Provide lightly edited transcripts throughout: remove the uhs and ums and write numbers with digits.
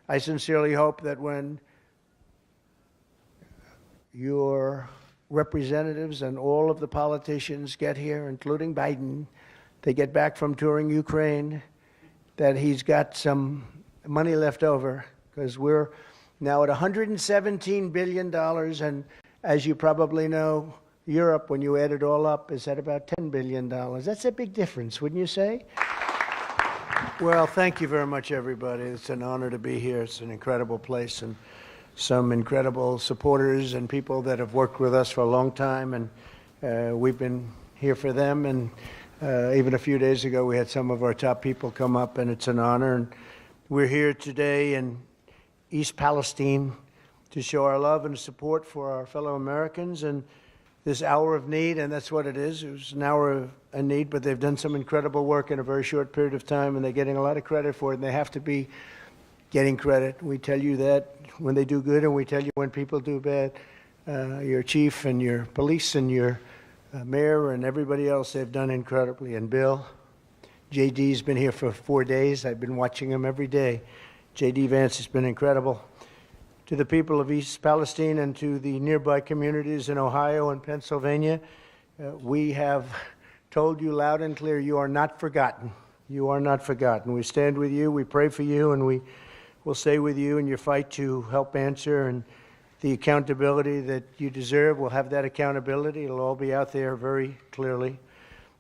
I sincerely hope that when your representatives and all of the politicians get here, including Biden, they get back from touring Ukraine, that he's got some money left over, because we're now at $117 billion, and as you probably know, Europe, when you add it all up, is at about $10 billion. That's a big difference, wouldn't you say? Well, thank you very much, everybody. It's an honor to be here. It's an incredible place, and some incredible supporters and people that have worked with us for a long time, and we've been here for them. And even a few days ago, we had some of our top people come up, and it's an honor. And we're here today in East Palestine to show our love and support for our fellow Americans and this hour of need, and that's what it is. It was an hour of need, but they've done some incredible work in a very short period of time, and they're getting a lot of credit for it, and they have to be getting credit. We tell you that when they do good, and we tell you when people do bad. Your chief and your police and your mayor and everybody else, they've done incredibly. And Bill, JD's been here for 4 days. I've been watching him every day. JD Vance has been incredible. To the people of East Palestine and to the nearby communities in Ohio and Pennsylvania, we have told you loud and clear, you are not forgotten. You are not forgotten. We stand with you, we pray for you, and we will stay with you in your fight to help answer, and the accountability that you deserve. We'll have that accountability. It'll all be out there very clearly.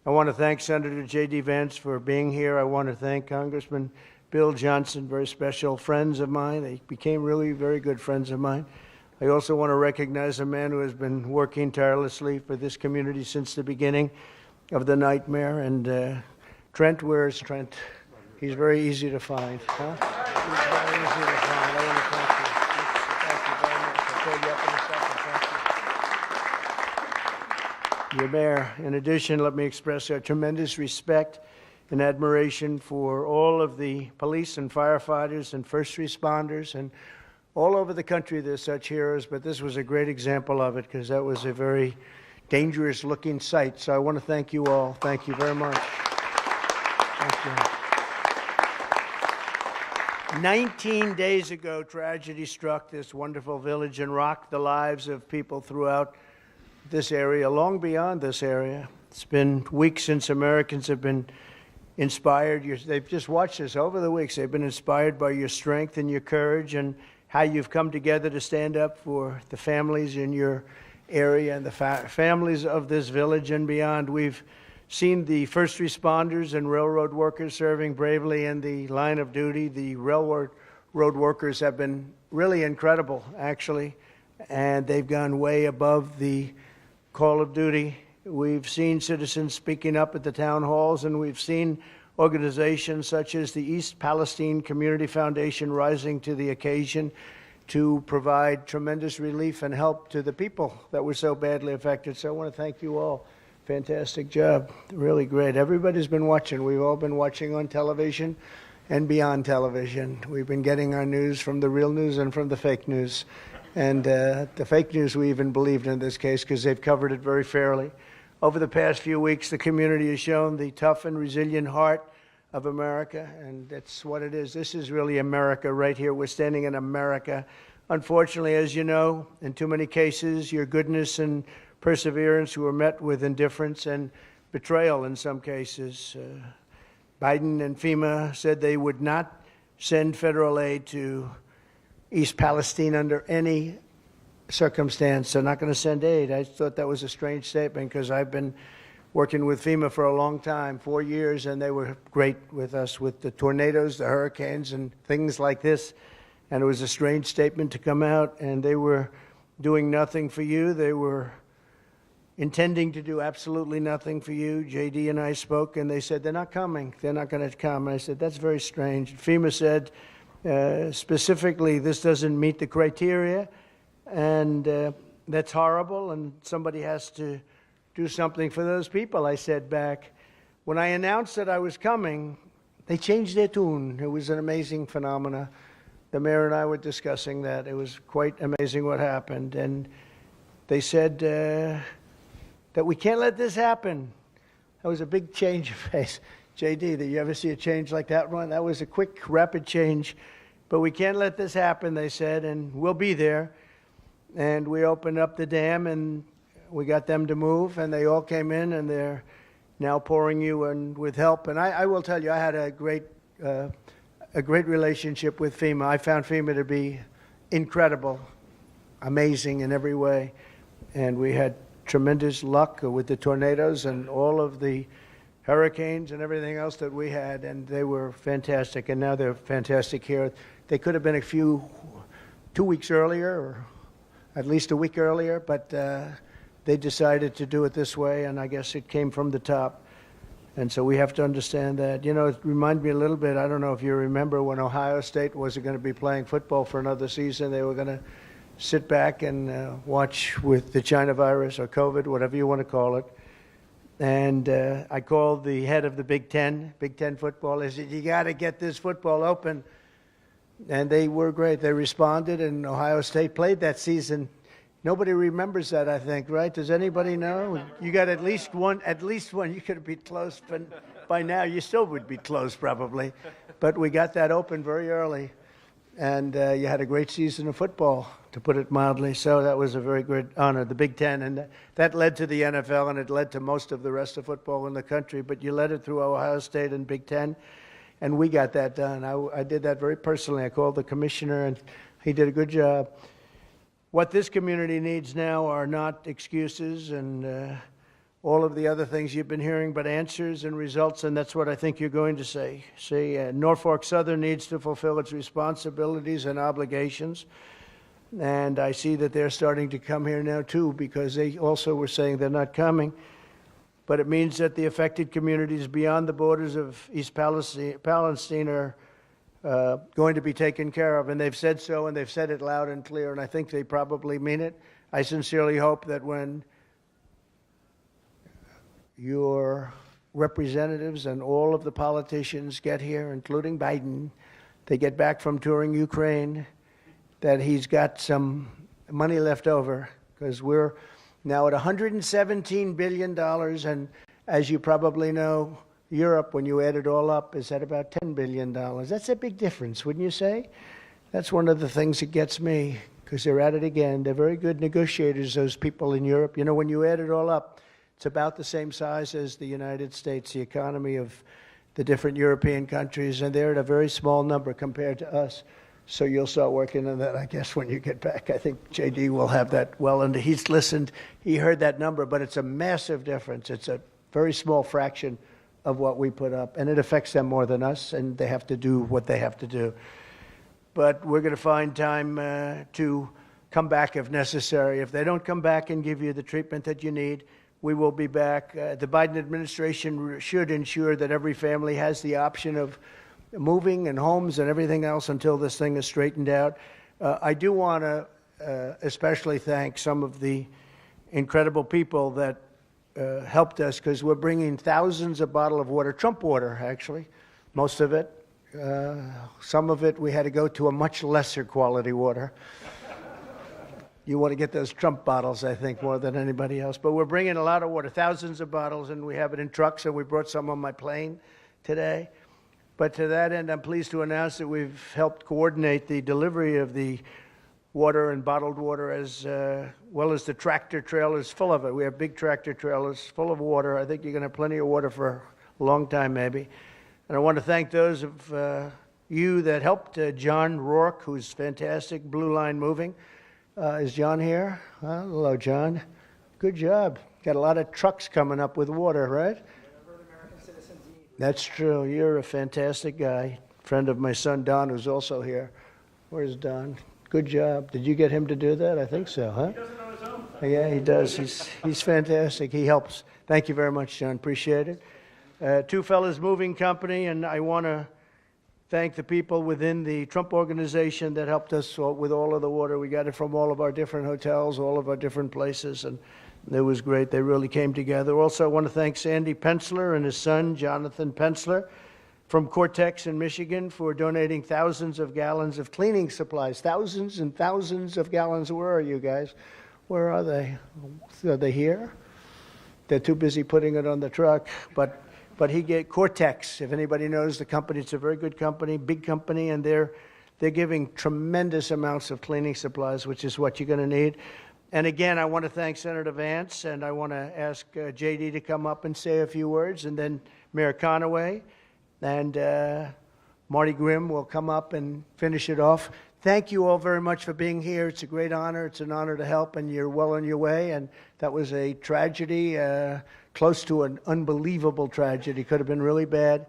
I want to thank Senator J.D. Vance for being here. I want to thank Congressman Bill Johnson, very special friends of mine. They became really very good friends of mine. I also want to recognize a man who has been working tirelessly for this community since the beginning of the nightmare. And Trent, where's Trent? He's very easy to find. Huh? He's very easy to find. I want to thank you. Thank you very much. I'll call you up in a second. Thank you. Your mayor. In addition, let me express our tremendous respect and admiration for all of the police and firefighters and first responders, and all over the country there's such heroes, but this was a great example of it, because that was a very dangerous looking sight. So I want to thank you all. Thank you very much. Thank you. 19 days ago, tragedy struck this wonderful village and rocked the lives of people throughout this area, long beyond this area. It's been weeks since Americans have been inspired. They've just watched this over the weeks. They've been inspired by your strength and your courage and how you've come together to stand up for the families in your area and the families of this village and beyond. We've seen the first responders and railroad workers serving bravely in the line of duty. The railroad workers have been really incredible, actually, and they've gone way above the call of duty. We've seen citizens speaking up at the town halls, and we've seen organizations such as the East Palestine Community Foundation rising to the occasion to provide tremendous relief and help to the people that were so badly affected. So I want to thank you all. Fantastic job. Really great. Everybody's been watching. We've all been watching on television and beyond television. We've been getting our news from the real news and from the fake news. And the fake news we even believed in this case, because they've covered it very fairly. Over the past few weeks, the community has shown the tough and resilient heart of America, and that's what it is. This is really America right here. We're standing in America. Unfortunately, as you know, in too many cases, your goodness and perseverance were met with indifference and betrayal in some cases. Biden and FEMA said they would not send federal aid to East Palestine under any circumstance. They're not going to send aid. I thought that was a strange statement, because I've been working with FEMA for a long time, 4 years, and they were great with us with the tornadoes, the hurricanes, and things like this. And it was a strange statement to come out, and they were doing nothing for you. They were intending to do absolutely nothing for you. JD and I spoke, and they said, they're not coming. They're not going to come. And I said, that's very strange. FEMA said, specifically, this doesn't meet the criteria, and that's horrible, and somebody has to do something for those people. I said back, when I announced that I was coming, they changed their tune. It was an amazing phenomena. The mayor and I were discussing that. It was quite amazing what happened. And they said that we can't let this happen. That was a big change of pace. JD, did you ever see a change like that one? That was a quick, rapid change. But we can't let this happen, they said, and we'll be there. And we opened up the dam, and we got them to move, and they all came in, and they're now pouring you in with help. And I will tell you, I had a great relationship with FEMA. I found FEMA to be incredible, amazing in every way. And we had tremendous luck with the tornadoes and all of the hurricanes and everything else that we had, and they were fantastic. And now they're fantastic here. They could have been 2 weeks earlier, or at least a week earlier, but they decided to do it this way, and I guess it came from the top. And so we have to understand that. You know, it reminds me a little bit, I don't know if you remember when Ohio State wasn't going to be playing football for another season. They were going to sit back and watch with the China virus or COVID, whatever you want to call it. And I called the head of the Big Ten football. I said, you got to get this football open. And they were great. They responded, and Ohio State played that season. Nobody remembers that, I think, right? Does anybody know? You got at least one. You could be close, but by now you still would be close probably. But we got that open very early, and you had a great season of football, to put it mildly. So that was a very great honor, the Big Ten, and that led to the NFL, and it led to most of the rest of football in the country. But you led it through Ohio State and Big Ten. And we got that done. I did that very personally. I called the commissioner, and he did a good job. What this community needs now are not excuses and all of the other things you've been hearing, but answers and results, and that's what I think you're going to say. Norfolk Southern needs to fulfill its responsibilities and obligations, and I see that they're starting to come here now, too, because they also were saying they're not coming. But it means that the affected communities beyond the borders of East Palestine are going to be taken care of. And they've said so, and they've said it loud and clear, and I think they probably mean it. I sincerely hope that when your representatives and all of the politicians get here, including Biden, they get back from touring Ukraine, that he's got some money left over, because we're now at $117 billion, and as you probably know, Europe, when you add it all up, is at about $10 billion. That's a big difference, wouldn't you say? That's one of the things that gets me, because they're at it again. They're very good negotiators, those people in Europe. You know, when you add it all up, it's about the same size as the United States, the economy of the different European countries, and they're at a very small number compared to us. So you'll start working on that, I guess, when you get back. I think J.D. will have that well under. He's listened. He heard that number, but it's a massive difference. It's a very small fraction of what we put up, and it affects them more than us, and they have to do what they have to do. But we're going to find time to come back if necessary. If they don't come back and give you the treatment that you need, we will be back. The Biden administration should ensure that every family has the option of moving and homes and everything else until this thing is straightened out. I do want to especially thank some of the incredible people that helped us, because we're bringing thousands of bottles of water, Trump water, actually, most of it. Some of it we had to go to a much lesser quality water. You want to get those Trump bottles, I think, more than anybody else. But we're bringing a lot of water, thousands of bottles, and we have it in trucks, and we brought some on my plane today. But to that end, I'm pleased to announce that we've helped coordinate the delivery of the water and bottled water, as well as the tractor trailers full of it. We have big tractor trailers full of water. I think you're going to have plenty of water for a long time, maybe. And I want to thank those of you that helped. John Rourke, who's fantastic, Blue Line Moving. Is John here? Hello, John. Good job. Got a lot of trucks coming up with water, right? That's true. You're a fantastic guy. Friend of my son, Don, who's also here. Where's Don? Good job. Did you get him to do that? I think so, huh? He does it on his own. Yeah, he does. He's fantastic. He helps. Thank you very much, John. Appreciate it. Two Fellas Moving Company, and I want to thank the people within the Trump organization that helped us with all of the water. We got it from all of our different hotels, all of our different places, and it was great. They really came together. Also, I want to thank Sandy Pensler and his son, Jonathan Pensler, from Cortex in Michigan, for donating thousands of gallons of cleaning supplies. Thousands and thousands of gallons. Where are you guys? Where are they? Are they here? They're too busy putting it on the truck. But he get Cortex. If anybody knows the company, it's a very good company, big company, and they're They're giving tremendous amounts of cleaning supplies, which is what you're going to need. And again, I want to thank Senator Vance, and I want to ask J.D. to come up and say a few words, and then Mayor Conaway and Marty Grimm will come up and finish it off. Thank you all very much for being here. It's a great honor. It's an honor to help, and you're well on your way. And that was a tragedy, close to an unbelievable tragedy. Could have been really bad.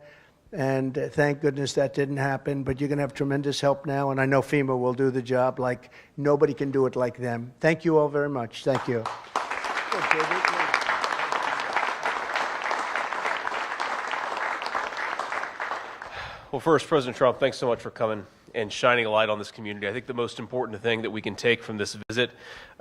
And thank goodness that didn't happen. But you're going to have tremendous help now. And I know FEMA will do the job like nobody can do it like them. Thank you all very much. Thank you. Well, first, President Trump, thanks so much for coming and shining a light on this community. I think the most important thing that we can take from this visit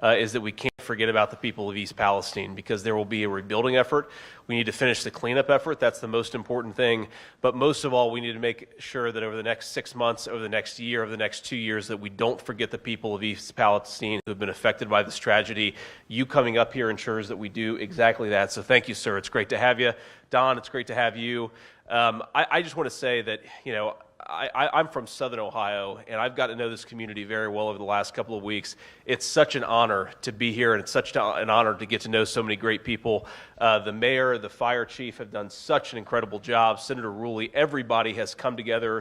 is that we can't forget about the people of East Palestine, because there will be a rebuilding effort. We need to finish the cleanup effort. That's the most important thing. But most of all, we need to make sure that over the next 6 months, over the next year, over the next 2 years, that we don't forget the people of East Palestine who have been affected by this tragedy. You coming up here ensures that we do exactly that. So thank you, sir. It's great to have you. Don, it's great to have you. I just want to say that, I'm from Southern Ohio, and I've got to know this community very well over the last couple of weeks. It's such an honor to be here, and it's such an honor to get to know so many great people. The mayor, the fire chief have done such an incredible job. Senator Ruley, everybody has come together,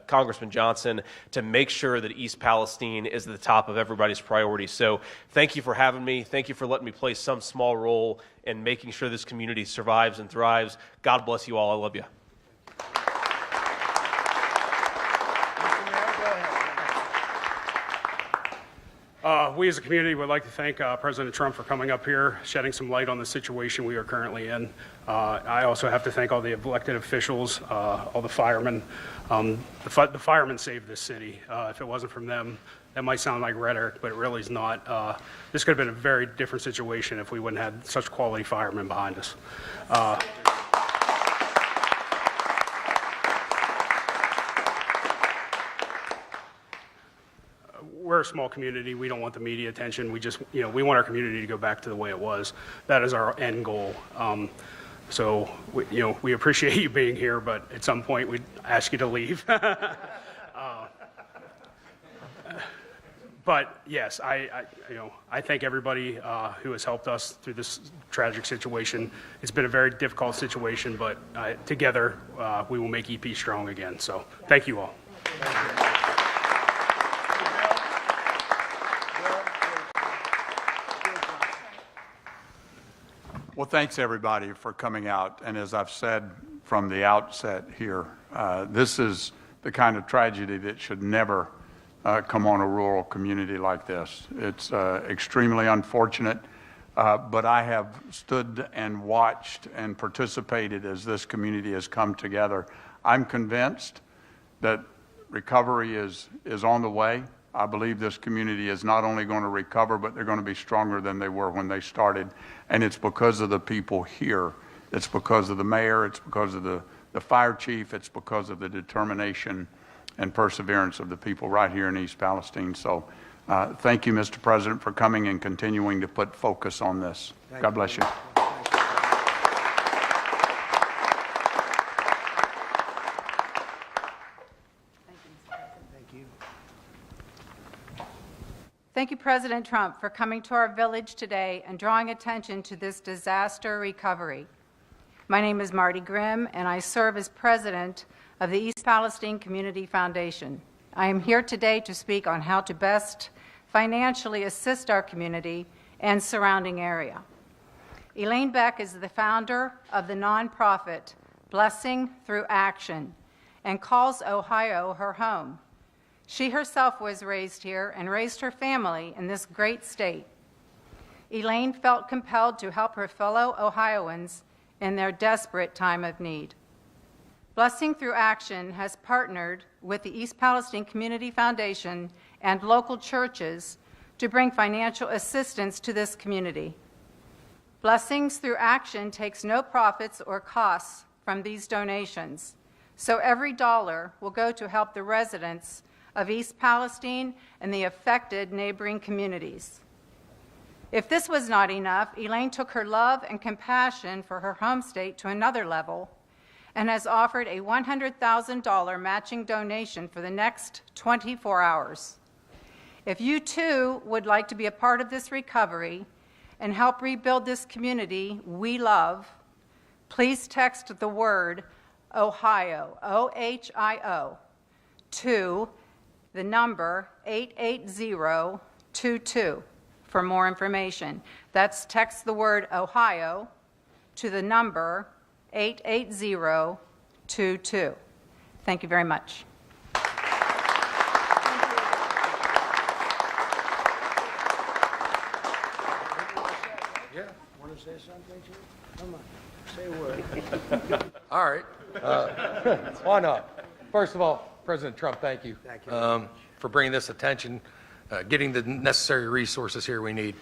Congressman Johnson, to make sure that East Palestine is at the top of everybody's priorities. So thank you for having me. Thank you for letting me play some small role in making sure this community survives and thrives. God bless you all. I love you. We as a community would like to thank President Trump for coming up here, shedding some light on the situation we are currently in. I also have to thank all the elected officials, all the firemen. The firemen saved this city. If it wasn't from them, that might sound like rhetoric, but it really is not. This could have been a very different situation if we wouldn't have had such quality firemen behind us. We're a small community. We don't want the media attention. We just, we want our community to go back to the way it was. That is our end goal. So, we appreciate you being here, but at some point we'd ask you to leave. But yes, I thank everybody who has helped us through this tragic situation. It's been a very difficult situation, but together we will make EP strong again. So, thank you all. Thank you. Well, thanks everybody for coming out. And as I've said from the outset here, this is the kind of tragedy that should never come on a rural community like this. It's extremely unfortunate, but I have stood and watched and participated as this community has come together. I'm convinced that recovery is on the way. I believe this community is not only going to recover, but they're going to be stronger than they were when they started. And it's because of the people here. It's because of the mayor. It's because of the fire chief. It's because of the determination and perseverance of the people right here in East Palestine. So thank you, Mr. President, for coming and continuing to put focus on this. God bless you. Thank you, President Trump, for coming to our village today and drawing attention to this disaster recovery. My name is Marty Grimm, and I serve as president of the East Palestine Community Foundation. I am here today to speak on how to best financially assist our community and surrounding area. Elaine Beck is the founder of the nonprofit Blessing Through Action and calls Ohio her home. She herself was raised here and raised her family in this great state. Elaine felt compelled to help her fellow Ohioans in their desperate time of need. Blessing Through Action has partnered with the East Palestine Community Foundation and local churches to bring financial assistance to this community. Blessings Through Action takes no profits or costs from these donations, so every dollar will go to help the residents of East Palestine and the affected neighboring communities. If this was not enough, Elaine took her love and compassion for her home state to another level and has offered a $100,000 matching donation for the next 24 hours. If you too would like to be a part of this recovery and help rebuild this community we love, please text the word Ohio, OHIO, to the number 88022 for more information. That's text the word Ohio to the number 88022. Thank you very much. Want to say something to you? Come on, say a word. All right. Why not? First of all, President Trump, thank you, Thank you very for bringing this attention, getting the necessary resources here we need.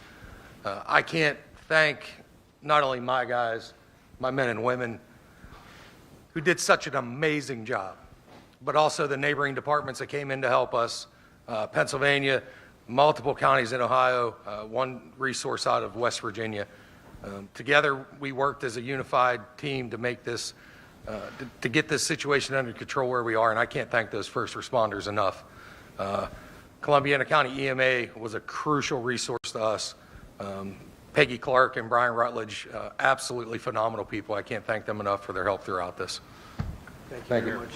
I can't thank not only my guys, my men and women who did such an amazing job, but also the neighboring departments that came in to help us, Pennsylvania, multiple counties in Ohio, one resource out of West Virginia. Together, we worked as a unified team to make this, to get this situation under control where we are, and I can't thank those first responders enough. Columbiana County EMA was a crucial resource to us. Peggy Clark and Brian Rutledge, absolutely phenomenal people. I can't thank them enough for their help throughout this. Thank you very much.